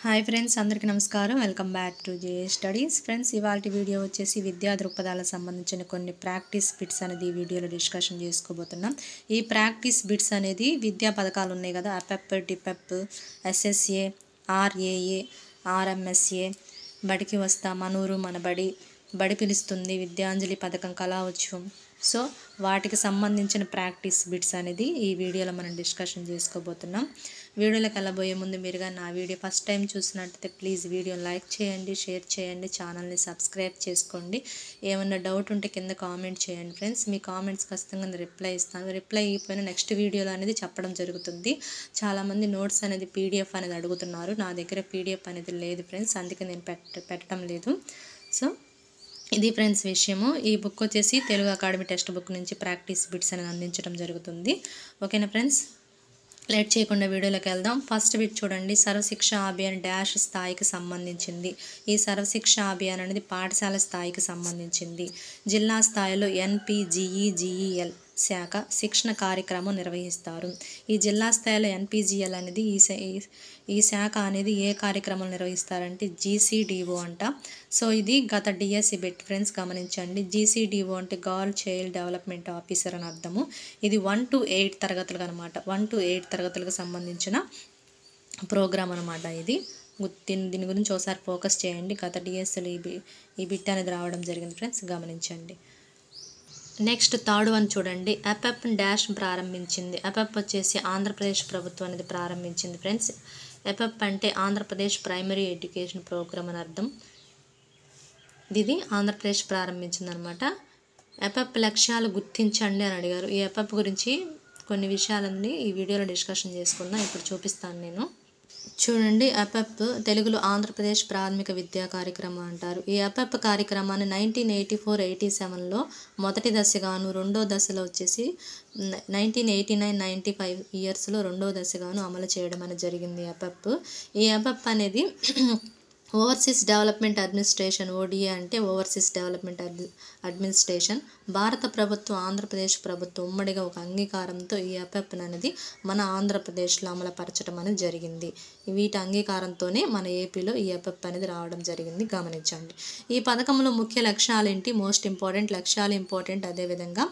Hi friends, అందరికీ నమస్కారం. Welcome back to J studies. Friends, ఇవాళ వీడియో వచ్చేసి విద్యా దృక్పథాలకు సంబంధించిన కొన్ని ప్రాక్టీస్ బిట్స్ అనేది ఈ వీడియోలో డిస్కషన్ చేసుకోబోతున్నాం. ఈ ప్రాక్టీస్ బిట్స్ అనేది విద్యా పథకాలు ఉన్నాయి కదా, అపెప్, డిపెప్, ఎస్ఎస్ఏ, ఆర్ఏఏ, ఆర్ఎంఎస్ఏ, బడికి వస్తా, మనూరు మనబడి, బడి పిలుస్తుంది, విద్యాంజలి పథకం, కళావత్సవం. సో వాటికి సంబంధించిన ప్రాక్టీస్ బిట్స్ అనేది ఈ వీడియోలో మనం డిస్కషన్ చేసుకోబోతున్నాం. వీడియోలోకి వెళ్ళబోయే ముందు మీరుగా నా వీడియో ఫస్ట్ టైం చూసినట్టయితే ప్లీజ్ వీడియోని లైక్ చేయండి, షేర్ చేయండి, ఛానల్ని సబ్స్క్రైబ్ చేసుకోండి. ఏమన్నా డౌట్ ఉంటే కింద కామెంట్ చేయండి ఫ్రెండ్స్. మీ కామెంట్స్ ఖచ్చితంగా రిప్లై ఇస్తాను. రిప్లై అయిపోయిన నెక్స్ట్ వీడియోలో అనేది చెప్పడం జరుగుతుంది. చాలామంది నోట్స్ అనేది పీడిఎఫ్ అనేది అడుగుతున్నారు. నా దగ్గర పీడిఎఫ్ అనేది లేదు ఫ్రెండ్స్, అందుకే నేను పెట్టడం లేదు. సో ఇది ఫ్రెండ్స్ విషయము. ఈ బుక్ వచ్చేసి తెలుగు అకాడమీ టెక్స్ట్ బుక్ నుంచి ప్రాక్టీస్ బిట్స్ అనేది అందించడం జరుగుతుంది. ఓకేనా ఫ్రెండ్స్, లేట్ చేయకుండా వీడియోలోకి వెళ్దాం. ఫస్ట్ బిట్ చూడండి. సర్వశిక్ష అభియాన్ డాష్ స్థాయికి సంబంధించింది. ఈ సర్వశిక్ష అభియాన్ అనేది పాఠశాల స్థాయికి సంబంధించింది. జిల్లా స్థాయిలో ఎన్పిజిఈజిఈఎల్ శాఖ శిక్షణ కార్యక్రమం నిర్వహిస్తారు. ఈ జిల్లా స్థాయిలో ఎన్పిజిఎల్ అనేది ఈ శాఖ అనేది ఏ కార్యక్రమం నిర్వహిస్తారంటే జీసీడీఓ అంట. సో ఇది గత డిఎస్సి బిట్ ఫ్రెండ్స్, గమనించండి. జీసీడీఓ అంటే గర్ల్ చైల్డ్ డెవలప్మెంట్ ఆఫీసర్ అని అర్థము. ఇది 1 to 8 తరగతులకు అనమాట. 1 to 8 తరగతులకు సంబంధించిన ప్రోగ్రామ్ అనమాట ఇది. దీని గురించి ఒకసారి ఫోకస్ చేయండి. గత డిఎస్సిలో ఈ బిట్ అనేది రావడం జరిగింది ఫ్రెండ్స్, గమనించండి. నెక్స్ట్ థర్డ్ వన్ చూడండి. అపెప్ డాష్ ప్రారంభించింది. అపెప్ వచ్చేసి ఆంధ్రప్రదేశ్ ప్రభుత్వం అనేది ప్రారంభించింది ఫ్రెండ్స్. అపెప్ అంటే ఆంధ్రప్రదేశ్ ప్రైమరీ ఎడ్యుకేషన్ ప్రోగ్రామ్ అని అర్థం. ఇది ఆంధ్రప్రదేశ్ ప్రారంభించింది అనమాట. అపెప్ లక్ష్యాలు గుర్తించండి అని అడిగారు. ఈ అపెప్ గురించి కొన్ని విషయాలన్నీ ఈ వీడియోలో డిస్కషన్ చేసుకుందాం. ఇప్పుడు చూపిస్తాను నేను. చూడండి, అపెప్ తెలుగులో ఆంధ్రప్రదేశ్ ప్రాథమిక విద్యా కార్యక్రమం అంటారు. ఈ అపెప్ కార్యక్రమాన్ని 1984-87లో మొదటి దశగాను, రెండో దశలో వచ్చేసి 1989-95 ఇయర్స్లో రెండో దశగాను అమలు చేయడం అనేది జరిగింది. అపెప్ ఈ అపెప్ అనేది ఓవర్సీస్ డెవలప్మెంట్ అడ్మినిస్ట్రేషన్, ఓడిఏ అంటే ఓవర్సీస్ డెవలప్మెంట్ అడ్మినిస్ట్రేషన్, భారత ప్రభుత్వం, ఆంధ్రప్రదేశ్ ప్రభుత్వం ఉమ్మడిగా ఒక అంగీకారంతో ఈ అపెప్ అనేది మన ఆంధ్రప్రదేశ్లో అమలుపరచడం అనేది జరిగింది. వీటి అంగీకారంతోనే మన ఏపీలో ఈ అపెప్ అనేది రావడం జరిగింది, గమనించండి. ఈ పథకంలో ముఖ్య లక్ష్యాలు ఏంటి? మోస్ట్ ఇంపార్టెంట్ లక్ష్యాలు ఇంపార్టెంట్. అదేవిధంగా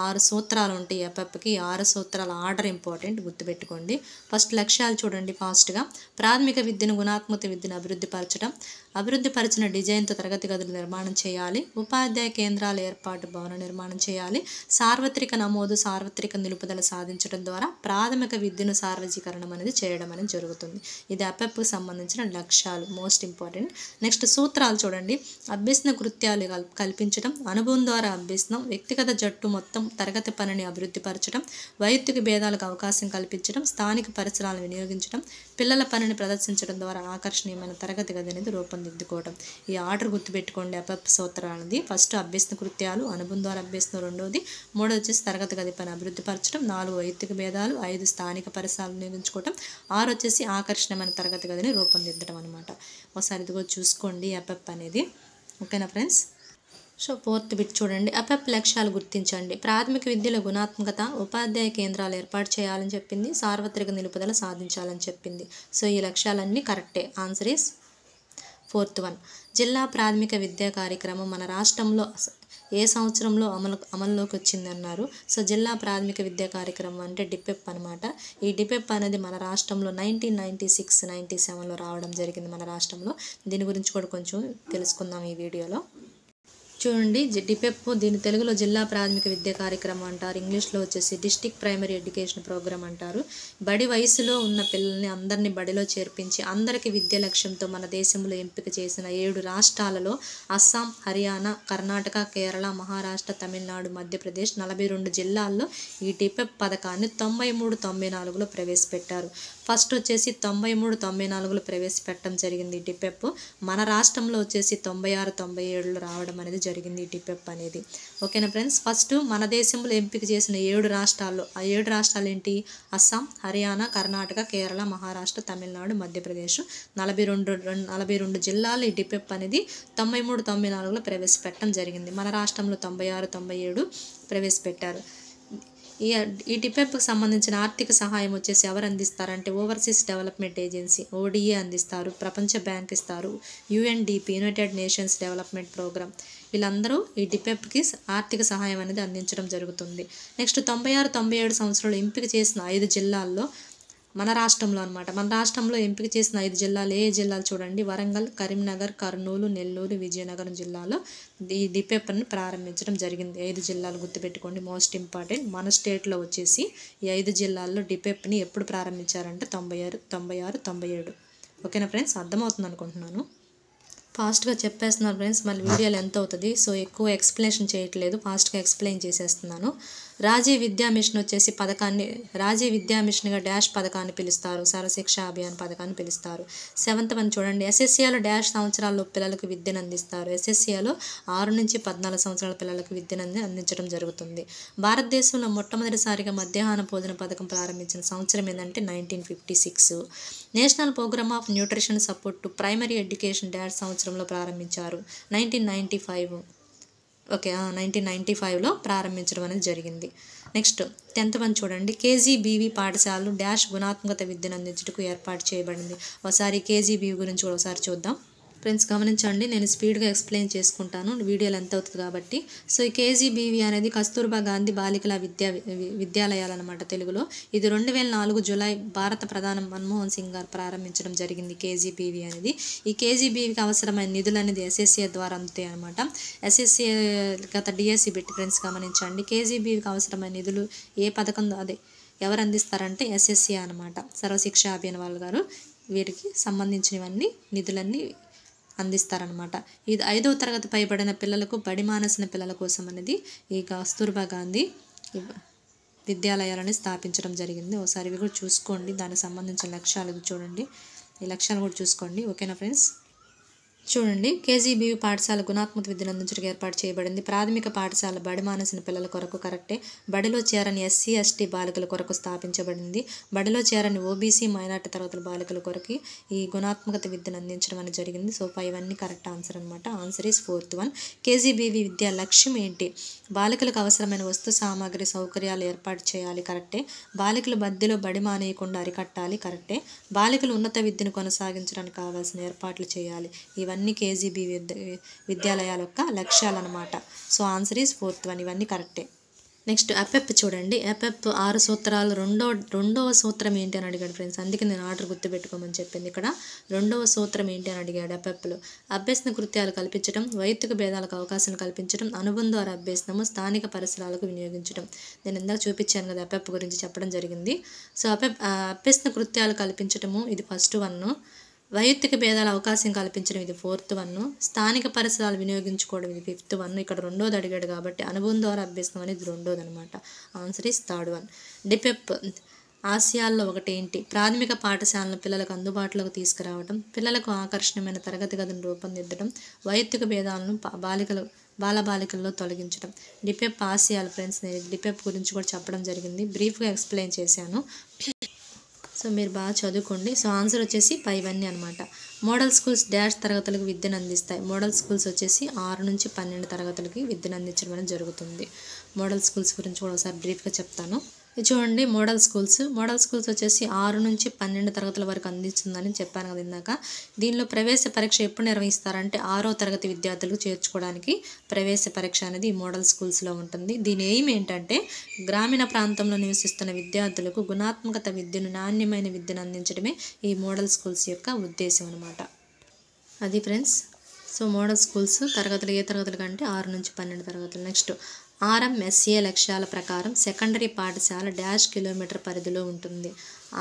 6 సూత్రాలు ఉంటాయి అపెప్కి. 6 సూత్రాల ఆర్డర్ ఇంపార్టెంట్, గుర్తుపెట్టుకోండి. ఫస్ట్ లక్ష్యాలు చూడండి ఫాస్ట్గా. ప్రాథమిక విద్యను, గుణాత్మక విద్యను అభివృద్ధి పరిచిన డిజైన్తో తరగతి గదులు నిర్మాణం చేయాలి. ఉపాధ్యాయ కేంద్రాల ఏర్పాటు, భవన నిర్మాణం చేయాలి. సార్వత్రిక నమోదు, సార్వత్రిక నిలుపుదల సాధించడం ద్వారా ప్రాథమిక విద్యను సార్వజీకరణం అనేది చేయడం అనేది జరుగుతుంది. ఇది అపెప్కు సంబంధించిన లక్ష్యాలు, మోస్ట్ ఇంపార్టెంట్. నెక్స్ట్ సూత్రాలు చూడండి. అభ్యసన కృత్యాలు కల్పించడం, అనుభవం ద్వారా అభ్యసనం, వ్యక్తిగత జట్టు మొత్తం తరగతి పనిని అభివృద్ధి పరచడం, వైయక్తిక భేదాలకు అవకాశం కల్పించడం, స్థానిక పరిసరాలను వినియోగించడం, పిల్లల పనిని ప్రదర్శించడం ద్వారా ఆకర్షణీయమైన తరగతి గది అనేది రూపొందిద్దుకోవడం. ఈ ఆర్డర్ గుర్తుపెట్టుకోండి. అపెప్ సూత్రాలది ఫస్ట్ అభ్యసన కృత్యాలు, అనుభవం ద్వారా అభ్యసనం రెండోది, మూడోది వచ్చేసి తరగతి గది పని అభివృద్ధి పరచడం, 4 వైయక్తిక భేదాలు, 5 స్థానిక పరిసరాలను వినియోగించుకోవడం, 6 వచ్చేసి ఆకర్షణీయమైన తరగతి గదిని రూపొందిద్దడం అనమాట. ఒకసారి ఇదిగో చూసుకోండి అపెప్ అనేది. ఓకేనా ఫ్రెండ్స్. సో ఫోర్త్ బిట్ చూడండి. అపెప్ లక్ష్యాలు గుర్తించండి. ప్రాథమిక విద్యలో గుణాత్మకత, ఉపాధ్యాయ కేంద్రాలు ఏర్పాటు చేయాలని చెప్పింది, సార్వత్రిక నిలుపుదల సాధించాలని చెప్పింది. సో ఈ లక్ష్యాలన్నీ కరెక్టే. Answer is fourth one. జిల్లా ప్రాథమిక విద్యా కార్యక్రమం మన రాష్ట్రంలో ఏ సంవత్సరంలో అమల్లోకి వచ్చింది అన్నారు. సో జిల్లా ప్రాథమిక విద్యా కార్యక్రమం అంటే డిపెప్ అనమాట. ఈ డిపెప్ అనేది మన రాష్ట్రంలో 1996-97లో రావడం జరిగింది మన రాష్ట్రంలో. దీని గురించి కూడా కొంచెం తెలుసుకుందాం ఈ వీడియోలో. చూడండి, డిపెప్ దీని తెలుగులో జిల్లా ప్రాథమిక విద్యా కార్యక్రమం అంటారు. ఇంగ్లీష్లో వచ్చేసి డిస్ట్రిక్ట్ ప్రైమరీ ఎడ్యుకేషన్ ప్రోగ్రామ్ అంటారు. బడి వయసులో ఉన్న పిల్లల్ని అందరినీ బడిలో చేర్పించి అందరికీ విద్య లక్ష్యంతో మన దేశంలో ఎంపిక చేసిన 7 రాష్ట్రాలలో అస్సాం, హర్యానా, కర్ణాటక, కేరళ, మహారాష్ట్ర, తమిళనాడు, మధ్యప్రదేశ్ 42 జిల్లాల్లో ఈ డిపెప్ పథకాన్ని 93-94లో ప్రవేశపెట్టారు. ఫస్ట్ వచ్చేసి 93-94లో ప్రవేశపెట్టడం జరిగింది డిపెప్. మన రాష్ట్రంలో వచ్చేసి 96-97లో రావడం అనేది జరిగింది ఈ డిపెప్ అనేది. ఓకేనా ఫ్రెండ్స్. ఫస్ట్ మన దేశంలో ఎంపిక చేసిన 7 రాష్ట్రాల్లో, ఆ 7 రాష్ట్రాలు ఏంటి? అస్సాం, హర్యానా, కర్ణాటక, కేరళ, మహారాష్ట్ర, తమిళనాడు, మధ్యప్రదేశ్ 42 జిల్లాలు ఈ డిపెప్ అనేది 93-94లో ప్రవేశపెట్టడం జరిగింది. మన రాష్ట్రంలో 96-97 ప్రవేశపెట్టారు. ఈ ఈ డిపెప్కి సంబంధించిన ఆర్థిక సహాయం వచ్చేసి ఎవరు అందిస్తారంటే ఓవర్సీస్ డెవలప్మెంట్ ఏజెన్సీ ఓడిఏ అందిస్తారు, ప్రపంచ బ్యాంక్ ఇస్తారు, UNDP united nations development programme వీళ్ళందరూ ఈ డిపెప్కి ఆర్థిక సహాయం అనేది అందించడం జరుగుతుంది. నెక్స్ట్ 96-97 సంవత్సరాలు ఎంపిక చేసిన 5 జిల్లాల్లో మన రాష్ట్రంలో అనమాట, మన రాష్ట్రంలో ఎంపిక చేసిన 5 జిల్లాలు ఏ జిల్లాలు చూడండి, వరంగల్, కరీంనగర్, కర్నూలు, నెల్లూరు, విజయనగరం జిల్లాలో ఈ డిపెప్ని ప్రారంభించడం జరిగింది. 5 జిల్లాలు గుర్తుపెట్టుకోండి, మోస్ట్ ఇంపార్టెంట్. మన స్టేట్లో వచ్చేసి ఈ 5 జిల్లాల్లో డిపెప్ని ఎప్పుడు ప్రారంభించారంటే 96, 97. ఓకేనా ఫ్రెండ్స్, అర్థమవుతుంది అనుకుంటున్నాను. ఫాస్ట్గా చెప్పేస్తున్నాను ఫ్రెండ్స్, మళ్ళీ వీడియోలు ఎంత అవుతుంది, సో ఎక్కువ ఎక్స్ప్లెనేషన్ చేయట్లేదు, ఫాస్ట్గా ఎక్స్ప్లెయిన్ చేసేస్తున్నాను. రాజీవ్ విద్యా మిషన్ వచ్చేసి పథకాన్ని రాజీవ్ విద్యా మిషన్గా డాష్ పథకాన్ని పిలుస్తారు, సర్వశిక్ష అభియాన్ పథకాన్ని పిలుస్తారు. 7th వన్ చూడండి, ఎస్ఎస్సిలో డాష్ సంవత్సరాల్లో పిల్లలకు విద్యను అందిస్తారు. ఎస్ఎస్సిలో 6 నుంచి 14 సంవత్సరాల పిల్లలకు విద్యను అందించడం జరుగుతుంది. భారతదేశంలో మొట్టమొదటిసారిగా మధ్యాహ్న భోజన పథకం ప్రారంభించిన సంవత్సరం ఏంటంటే 1956. National programme of nutrition support to primary education dash సంవత్సరంలో ప్రారంభించారు, 1995. 1995లో ప్రారంభించడం అనేది జరిగింది. నెక్స్ట్ 10th వన్ చూడండి, కేజీబీవీ పాఠశాలలు డాష్ గుణాత్మక విద్యను అందించుటకు ఏర్పాటు చేయబడింది. ఒకసారి కేజీబీవీ గురించి కూడా ఒకసారి చూద్దాం. ఫ్రెండ్స్ గమనించండి, నేను స్పీడ్గా ఎక్స్ప్లెయిన్ చేసుకుంటాను, వీడియోలు ఎంత అవుతుంది కాబట్టి. సో ఈ కేజీబీవీ అనేది కస్తూర్బా గాంధీ బాలికల విద్యాలయాలు అనమాట తెలుగులో. ఇది 2004 జూలై భారత ప్రధాని మన్మోహన్ సింగ్ గారు ప్రారంభించడం జరిగింది కేజీబీవీ అనేది. ఈ కేజీబీవీకి అవసరమైన నిధులు అనేది ఎస్ఎస్సీఏ ద్వారా అందుతాయి అనమాట. ఎస్ఎస్సీఏ గత డిఎస్సి పెట్టి ఫ్రెండ్స్ గమనించండి, కేజీబీవీకి అవసరమైన నిధులు ఏ పథకం అదే ఎవరు అందిస్తారంటే ఎస్ఎస్సీఏ అనమాట, సర్వశిక్ష అభియాన్ వాళ్ళు గారు వీరికి సంబంధించినవన్నీ నిధులన్నీ అందిస్తారనమాట. ఇది 5వ తరగతి పైబడిన పిల్లలకు, బడి మానేసిన పిల్లల కోసం అనేది ఈ కస్తూర్బా గాంధీ విద్యాలయాలని స్థాపించడం జరిగింది. ఒకసారి ఇవి కూడా చూసుకోండి, దానికి సంబంధించిన లక్ష్యాలు చూడండి, ఈ లక్ష్యాలు కూడా చూసుకోండి. ఓకేనా ఫ్రెండ్స్, చూడండి, కేజీబీవీ పాఠశాల గుణాత్మక విద్యను అందించడానికి ఏర్పాటు చేయబడింది. ప్రాథమిక పాఠశాల బడి మానేసిన పిల్లల కొరకు కరెక్టే. బడిలో చేరని ఎస్సీ ఎస్టీ బాలికల కొరకు స్థాపించబడింది. బడిలో చేరని ఓబీసీ మైనార్టీ తరగతుల బాలికల కొరకు ఈ గుణాత్మక విద్యను అందించడం అనేది జరిగింది. సో ఇవన్నీ కరెక్ట్ ఆన్సర్ అనమాట. Answer is 4th one. KGBV విద్యా లక్ష్యం ఏంటి? బాలికలకు అవసరమైన వస్తు సామాగ్రి సౌకర్యాలు ఏర్పాటు చేయాలి, కరెక్టే. బాలికలు మధ్యలో బడి మానేయకుండా అరికట్టాలి, కరెక్టే. బాలికలు ఉన్నత విద్యను కొనసాగించడానికి కావాల్సిన ఏర్పాట్లు చేయాలి. ఇవన్నీ కేజీబీవీ విద్యాలయాల యొక్క లక్ష్యాలు అనమాట. So answer is 4th one, ఇవన్నీ కరెక్టే. నెక్స్ట్ అపెప్ చూడండి, అపెప్ 6 సూత్రాలు రెండవ సూత్రం ఏంటి అని అడిగాడు ఫ్రెండ్స్, అందుకే నేను ఆర్డర్ గుర్తుపెట్టుకోమని చెప్పింది. ఇక్కడ 2వ సూత్రం ఏంటి అని అడిగాడు అపెప్లో. అభ్యసన కృత్యాలు కల్పించడం, వైయక్తిక భేదాలకు అవకాశం కల్పించడం, అనుబంధ ద్వారా అభ్యసనము, స్థానిక పరిసరాలకు వినియోగించడం. నేను ఇందాక చూపించాను కదా అపెప్ గురించి చెప్పడం జరిగింది. సో అభ్యసన కృత్యాలు కల్పించడము ఇది ఫస్ట్ వన్, వైయక్తిక భేదాల అవకాశం కల్పించడం ఇది 4th వన్, స్థానిక పరిసరాలు వినియోగించుకోవడం ఇది 5th వన్. ఇక్కడ 2వది అడిగాడు కాబట్టి అనుభవం ద్వారా అభ్యసనం అనేది 2వది అనమాట. Answer is 3rd one. డిపెప్ ఆశయాల్లో ఒకటి ఏంటి? ప్రాథమిక పాఠశాలను పిల్లలకు అందుబాటులోకి తీసుకురావడం, పిల్లలకు ఆకర్షణీయమైన తరగతి గదిని రూపొందించడం, వైయక్తిక భేదాలను బాలబాలికల్లో తొలగించడం. డిపెప్ ఆశయాలు ఫ్రెండ్స్, నేను డిపెప్ గురించి కూడా చెప్పడం జరిగింది, బ్రీఫ్గా ఎక్స్ప్లెయిన్ చేశాను. సో మీరు బాగా చదువుకోండి. సో ఆన్సర్ వచ్చేసి ఇవన్నీ అనమాట. మోడల్ స్కూల్స్ డాష్ తరగతులకు విద్యను అందిస్తాయి. మోడల్ స్కూల్స్ వచ్చేసి 6 నుంచి 12 తరగతులకి విద్యను అందించడం అనేది జరుగుతుంది. మోడల్ స్కూల్స్ గురించి కూడా ఒకసారి బ్రీఫ్గా చెప్తాను. చూడండి, మోడల్ స్కూల్స్ వచ్చేసి 6 నుంచి 12 తరగతుల వరకు అందిస్తుందని చెప్పాను కదా ఇందాక. దీనిలో ప్రవేశ పరీక్ష ఎప్పుడు నిర్వహిస్తారంటే 6వ తరగతి విద్యార్థులకు చేర్చుకోవడానికి ప్రవేశ పరీక్ష అనేది ఈ మోడల్ స్కూల్స్లో ఉంటుంది. దీని ఎయిమ్ ఏంటంటే గ్రామీణ ప్రాంతంలో నివసిస్తున్న విద్యార్థులకు గుణాత్మకత విద్యను, నాణ్యమైన విద్యను అందించడమే ఈ మోడల్ స్కూల్స్ యొక్క ఉద్దేశం అనమాట. అది ఫ్రెండ్స్. సో మోడల్ స్కూల్స్ తరగతులు ఏ తరగతులు కంటే 6 నుంచి 12 తరగతులు. నెక్స్ట్ ఆర్ఎంఎస్ఏ లక్ష్యాల ప్రకారం సెకండరీ పాఠశాల డాష్ కిలోమీటర్ పరిధిలో ఉంటుంది.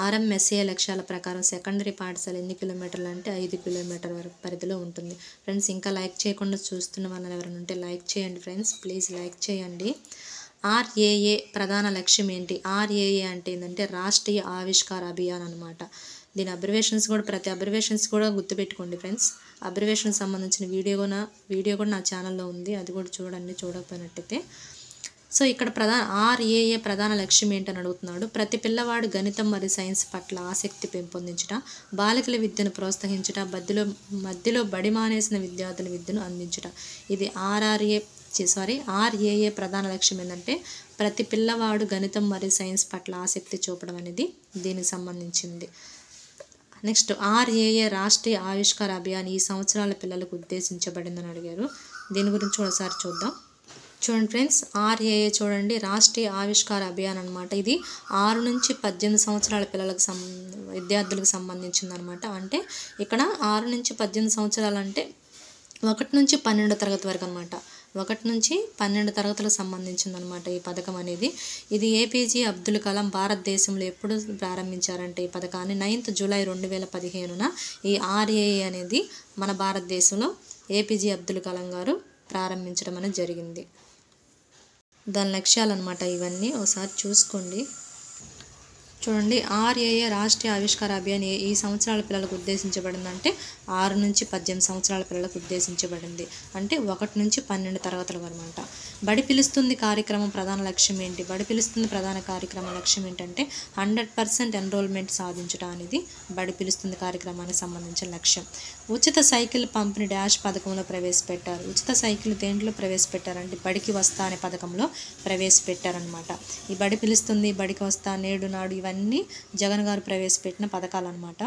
ఆర్ఎంఎస్ఏ లక్ష్యాల ప్రకారం సెకండరీ పాఠశాల ఎన్ని కిలోమీటర్లు అంటే 5 కిలోమీటర్ల వరకు పరిధిలో ఉంటుంది. ఫ్రెండ్స్ ఇంకా లైక్ చేయకుండా చూస్తున్న వాళ్ళని ఎవరైనా ఉంటే లైక్ చేయండి ఫ్రెండ్స్, ప్లీజ్ లైక్ చేయండి. ఆర్ఏఏ ప్రధాన లక్ష్యం ఏంటి? ఆర్ఏఏ అంటే ఏంటంటే రాష్ట్రీయ ఆవిష్కార అభియాన్ అనమాట. దీని ప్రతి అబ్రివేషన్స్ కూడా గుర్తుపెట్టుకోండి ఫ్రెండ్స్. అబ్రివేషన్ సంబంధించిన వీడియో కూడా నా ఛానల్లో ఉంది, అది కూడా చూడండి చూడకపోయినట్టయితే. సో ఇక్కడ ఆర్ఏఏ ప్రధాన లక్ష్యం ఏంటని అడుగుతున్నాడు. ప్రతి పిల్లవాడు గణితం మరియు సైన్స్ పట్ల ఆసక్తి పెంపొందించుట, బాలికల విద్యను ప్రోత్సహించుట, మధ్యలో బడి మానేసిన విద్యార్థుల విద్యను అందించుట. ఇది ఆర్ఏఏ ప్రధాన లక్ష్యం ఏంటంటే ప్రతి పిల్లవాడు గణితం మరియు సైన్స్ పట్ల ఆసక్తి చూపడం అనేది దీనికి సంబంధించింది. నెక్స్ట్ ఆర్ఏఏ రాష్ట్రీయ ఆవిష్కార అభియాన్ ఈ సంవత్సరాల పిల్లలకు ఉద్దేశించబడిందని అడిగారు. దీని గురించి ఒకసారి చూద్దాం. చూడండి ఫ్రెండ్స్, ఆర్ఏఏ చూడండి రాష్ట్రీయ ఆవిష్కార అభియాన్ అనమాట. ఇది 6 నుంచి 18 సంవత్సరాల పిల్లలకు విద్యార్థులకు సంబంధించింది అనమాట. అంటే ఇక్కడ 6 నుంచి 18 సంవత్సరాలు అంటే 1 నుంచి 12 తరగతి వరకు అనమాట. 1 నుంచి 12 తరగతులకు సంబంధించిందనమాట ఈ పథకం అనేది. ఇది ఏపీజే అబ్దుల్ కలాం భారతదేశంలో ఎప్పుడు ప్రారంభించారంటే ఈ పథకాన్ని 9th జూలై 2015న ఈ ఆర్ఏఏ అనేది మన భారతదేశంలో ఏపీజే అబ్దుల్ కలాం గారు ప్రారంభించడం అనేది జరిగింది. దాని లక్ష్యాలన్నమాట ఇవన్నీ ఒకసారి చూసుకోండి. చూడండి, ఆర్ఏఏ రాష్ట్రీయ ఆవిష్కార అభియాన్ ఈ సంవత్సరాల పిల్లలకు ఉద్దేశించబడిందంటే 6 నుంచి 18 సంవత్సరాల పిల్లలకు ఉద్దేశించబడింది. అంటే 1 నుంచి 12 తరగతుల అనమాట. బడి పిలుస్తుంది కార్యక్రమం ప్రధాన లక్ష్యం ఏంటి? బడి పిలుస్తుంది ప్రధాన కార్యక్రమం లక్ష్యం ఏంటంటే 100% ఎన్రోల్మెంట్ సాధించడం అనేది బడి పిలుస్తుంది కార్యక్రమానికి సంబంధించిన లక్ష్యం. ఉచిత సైకిల్ పంపిణీ డాష్ పథకంలో ప్రవేశపెట్టారు. ఉచిత సైకిల్ దేంట్లో ప్రవేశపెట్టారంటే బడికి వస్తా అనే పథకంలో ప్రవేశపెట్టారనమాట. ఈ బడి పిలుస్తుంది, బడికి వస్తా, నేడు నాడు ఇవన్నీ జగన్ గారు ప్రవేశపెట్టిన పథకాలు అనమాట.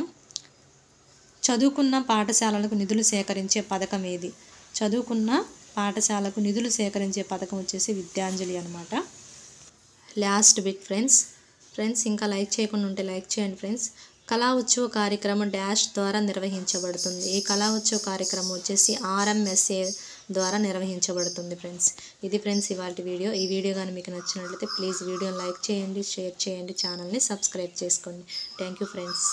చదువుకున్న పాఠశాలలకు నిధులు సేకరించే పథకం ఏది? చదువుకున్న పాఠశాలకు నిధులు సేకరించే పథకం వచ్చేసి విద్యాంజలి అనమాట. లాస్ట్ బిట్ ఫ్రెండ్స్ ఇంకా లైక్ చేయకుండా ఉంటే లైక్ చేయండి ఫ్రెండ్స్. కళా ఉత్సవ కార్యక్రమం డాష్ ద్వారా నిర్వహించబడుతుంది. ఈ కళా ఉత్సవ కార్యక్రమం వచ్చేసి RMSA ద్వారా నిర్వహించబడుతుంది ఫ్రెండ్స్. ఇది ఫ్రెండ్స్ ఇవాల్టి వీడియో. ఈ వీడియో కానీ మీకు నచ్చినట్లయితే ప్లీజ్ వీడియోని లైక్ చేయండి, షేర్ చేయండి, ఛానల్ని సబ్స్క్రైబ్ చేసుకోండి. Thank you friends.